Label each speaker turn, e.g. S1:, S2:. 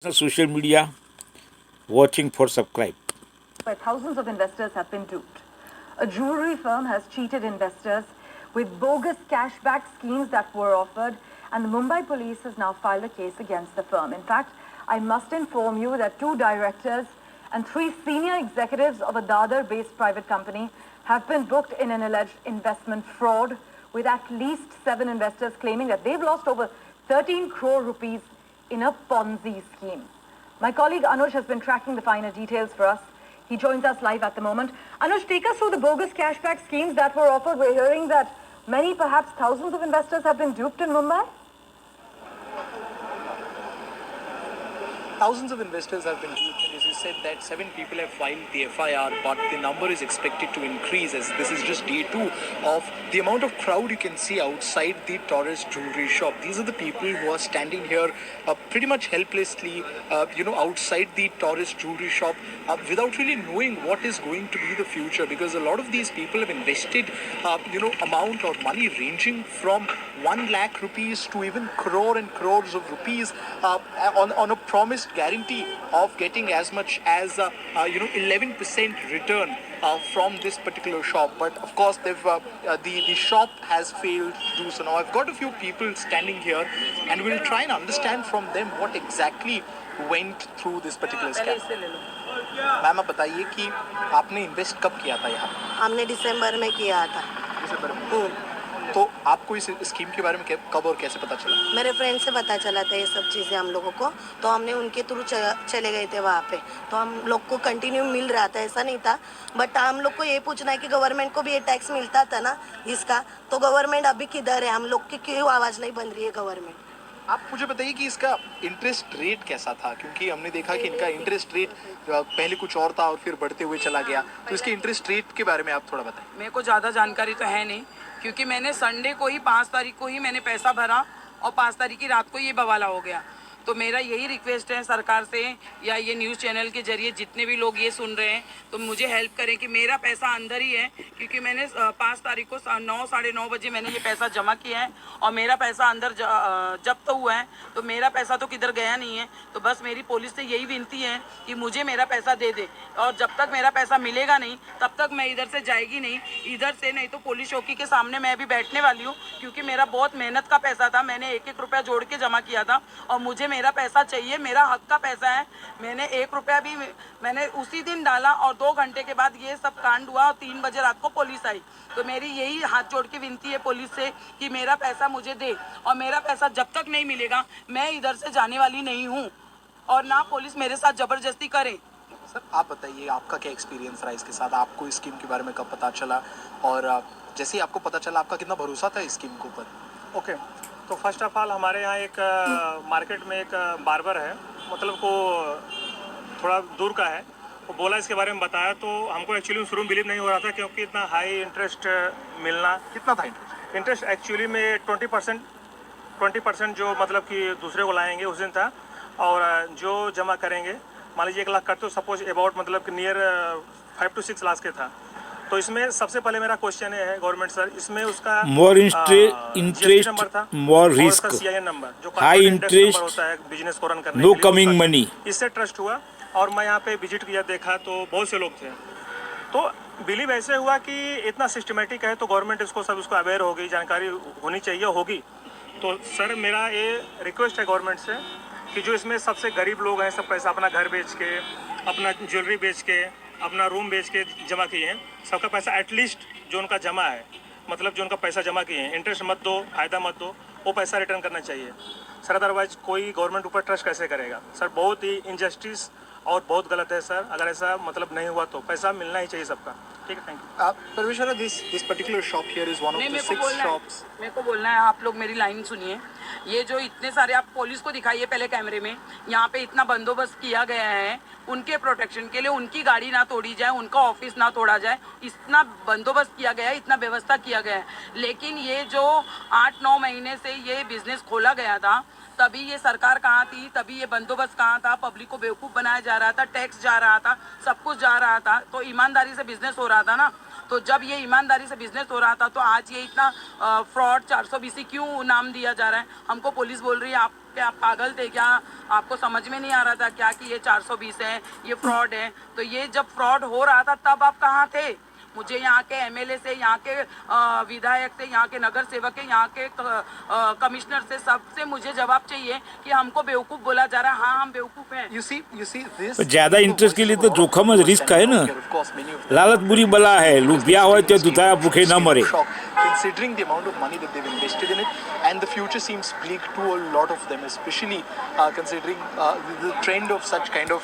S1: social media watching for subscribe.
S2: Where thousands of investors have been duped. A jewelry firm has cheated investors with bogus cashback schemes that were offered, and the Mumbai police has now filed a case against the firm. In fact, I must inform you that 2 directors and 3 senior executives of a Dadar-based private company have been booked in an alleged investment fraud, with at least 7 investors claiming that they've lost over 13 crore rupees in a Ponzi scheme. My colleague Anuj has been tracking the finer details for us. He joins us live at the moment. Anuj, take us through the bogus cashback schemes that were offered. We're hearing that many, perhaps thousands of investors have been duped in Mumbai.
S3: Thousands of investors have been duped, and as you said that 7 people have filed the FIR, but the number is expected to increase as this is just day 2 of the amount of crowd you can see outside the Taurus jewelry shop. These are the people who are standing here pretty much helplessly, outside the Taurus jewelry shop without really knowing what is going to be the future, because a lot of these people have invested, amount or money ranging from 1 lakh rupees to even crore and crores of rupees on a promised guarantee of getting as much as 11% return from this particular shop. But of course they've the shop has failed to do so. Now I've got a few people standing here and we'll try and understand from them what exactly went through this particular scam. Ma'am आप बताइए कि आपने invest कब किया था यहाँ?
S4: हमने दिसंबर में किया था।
S3: दिसंबर में। तो आपको इस स्कीम के बारे में कब और कैसे पता चला?
S4: मेरे फ्रेंड से पता चला था ये सब चीज़ें हम लोगों को, तो हमने उनके थ्रू चले गए थे वहाँ पे। तो हम लोग को कंटिन्यू मिल रहा था, ऐसा नहीं था। बट हम लोग को ये पूछना है कि गवर्नमेंट को भी ये टैक्स मिलता था ना इसका, तो गवर्नमेंट अभी किधर है? हम लोग की क्यों आवाज़ नहीं बन रही है गवर्नमेंट?
S3: आप मुझे बताइए कि इसका इंटरेस्ट रेट कैसा था, क्योंकि हमने देखा कि इनका इंटरेस्ट रेट पहले कुछ और था और फिर बढ़ते हुए चला गया, तो इसके इंटरेस्ट रेट के बारे में आप थोड़ा बताएं।
S5: मेरे को ज़्यादा जानकारी तो है नहीं, क्योंकि मैंने संडे को ही 5 तारीख को ही मैंने पैसा भरा और 5 तारीख की रात को ये बवाला हो गया। तो मेरा यही रिक्वेस्ट है सरकार से या ये न्यूज़ चैनल के जरिए जितने भी लोग ये सुन रहे हैं तो मुझे हेल्प करें कि मेरा पैसा अंदर ही है, क्योंकि मैंने 5 तारीख को 9 साढ़े 9 बजे मैंने ये पैसा जमा किया है और मेरा पैसा अंदर जब्त हुआ है। तो मेरा पैसा तो किधर गया नहीं है। तो बस मेरी पुलिस से यही विनती है कि मुझे मेरा पैसा दे दे, और जब तक मेरा पैसा मिलेगा नहीं तब तक मैं इधर से जाएगी नहीं, इधर से नहीं तो पुलिस चौकी के सामने मैं भी बैठने वाली हूँ, क्योंकि मेरा बहुत मेहनत का पैसा था। मैंने 1-1 रुपया जोड़ के जमा किया था और मुझे मेरा पैसा चाहिए, मेरा हक का पैसा है। मैंने 1 रुपया भी मैंने उसी दिन डाला और 2 घंटे के बाद ये सब कांड हुआ और 3 बजे रात को पुलिस आई। तो मेरी यही हाथ जोड़ के विनती है पुलिस से कि मेरा पैसा मुझे दे, और मेरा पैसा जब तक नहीं मिलेगा मैं इधर से जाने वाली नहीं हूँ, और ना पुलिस मेरे साथ जबरदस्ती करे।
S3: सर आप बताइए आपका क्या एक्सपीरियंस रहा इसके साथ, आपको इस स्कीम के बारे में कब पता चला, और जैसे ही आपको पता चला आपका कितना भरोसा था इस स्कीम के ऊपर?
S6: ओके, तो फर्स्ट ऑफ ऑल हमारे यहाँ एक मार्केट में एक बार्बर है, मतलब को थोड़ा दूर का है, वो बोला इसके बारे में बताया, तो हमको एक्चुअली शुरू में बिलीव नहीं हो रहा था, क्योंकि इतना हाई इंटरेस्ट मिलना।
S3: कितना था
S6: इंटरेस्ट एक्चुअली में 20% जो मतलब कि दूसरे को लाएंगे उस दिन था, और जो जमा करेंगे मान लीजिए 1 लाख करते हो सपोज अबाउट मतलब कि नियर 5 to 6 लाख के था। तो इसमें सबसे पहले मेरा क्वेश्चन है गवर्नमेंट सर, इसमें उसका
S1: मोर इंटरेस्ट
S6: नंबर था,
S1: मोर रिस्क,
S6: CIN नंबर जो
S1: हाई इंटरेस्ट
S6: होता है बिजनेस को रन करने
S1: नो
S6: के लिए,
S1: कमिंग मनी।
S6: इससे ट्रस्ट हुआ और मैं यहाँ पे विजिट किया, देखा तो बहुत से लोग थे। तो बिलीव ऐसे हुआ कि इतना सिस्टमेटिक है तो गवर्नमेंट इसको सब उसको अवेयर हो गई, जानकारी होनी चाहिए होगी। तो सर मेरा ये रिक्वेस्ट है गवर्नमेंट से कि जो इसमें सबसे गरीब लोग हैं, सब पैसा अपना घर बेच के, अपना ज्वेलरी बेच के, अपना रूम बेच के जमा किए हैं, सबका पैसा एटलीस्ट जो उनका जमा है, मतलब जो उनका पैसा जमा किए हैं, इंटरेस्ट मत दो, फायदा मत दो, वो पैसा रिटर्न करना चाहिए सर। अदरवाइज कोई गवर्नमेंट ऊपर ट्रस्ट कैसे करेगा सर? बहुत ही इनजस्टिस और बहुत गलत है सर। अगर ऐसा मतलब नहीं हुआ तो पैसा मिलना ही चाहिए सबका। ठीक है, थैंक यू।
S3: परमेश्वर, this particular shop here is one of the 6 shops.
S5: मेरे को बोलना है, आप लोग मेरी लाइन सुनिए। ये जो इतने सारे, आप पुलिस को दिखाइए पहले कैमरे में, यहाँ पे इतना बंदोबस्त किया गया है उनके प्रोटेक्शन के लिए, उनकी गाड़ी ना तोड़ी जाए, उनका ऑफिस ना तोड़ा जाए, इतना बंदोबस्त किया गया है, इतना व्यवस्था किया गया है। लेकिन ये जो 8-9 महीने से ये बिजनेस खोला गया था, तभी ये सरकार कहाँ थी, तभी ये बंदोबस्त कहाँ था, पब्लिक को बेवकूफ़ बनाया जा रहा था, टैक्स जा रहा था, सब कुछ जा रहा था, तो ईमानदारी से बिजनेस हो रहा था ना। तो जब ये ईमानदारी से बिजनेस हो रहा था तो आज ये इतना फ्रॉड 420 क्यों नाम दिया जा रहा है? हमको पुलिस बोल रही है आप क्या आप पागल थे क्या? आपको समझ में नहीं आ रहा था क्या कि ये 420 है, ये फ्रॉड है? तो ये जब फ्रॉड हो रहा था तब आप कहाँ थे? मुझे यहाँ के एमएलए से, यहाँ के विधायक से, यहाँ के नगर सेवक के, यहाँ के कमिश्नर से, सबसे मुझे जवाब चाहिए कि हमको बेवकूफ़ बोला जा रहा है। हाँ, हम बेवकूफ़ हैं।
S3: You see this.
S1: पर ज्यादा इंटरेस्ट के लिए तो जोखम है, रिस्क है ना। लालच बुरी बला है, लुटिया हो तो दुताया भूखे न मरे।
S3: Considering the amount of money that they've invested in it, and the future seems bleak to a lot of them, especially considering the trend of such kind of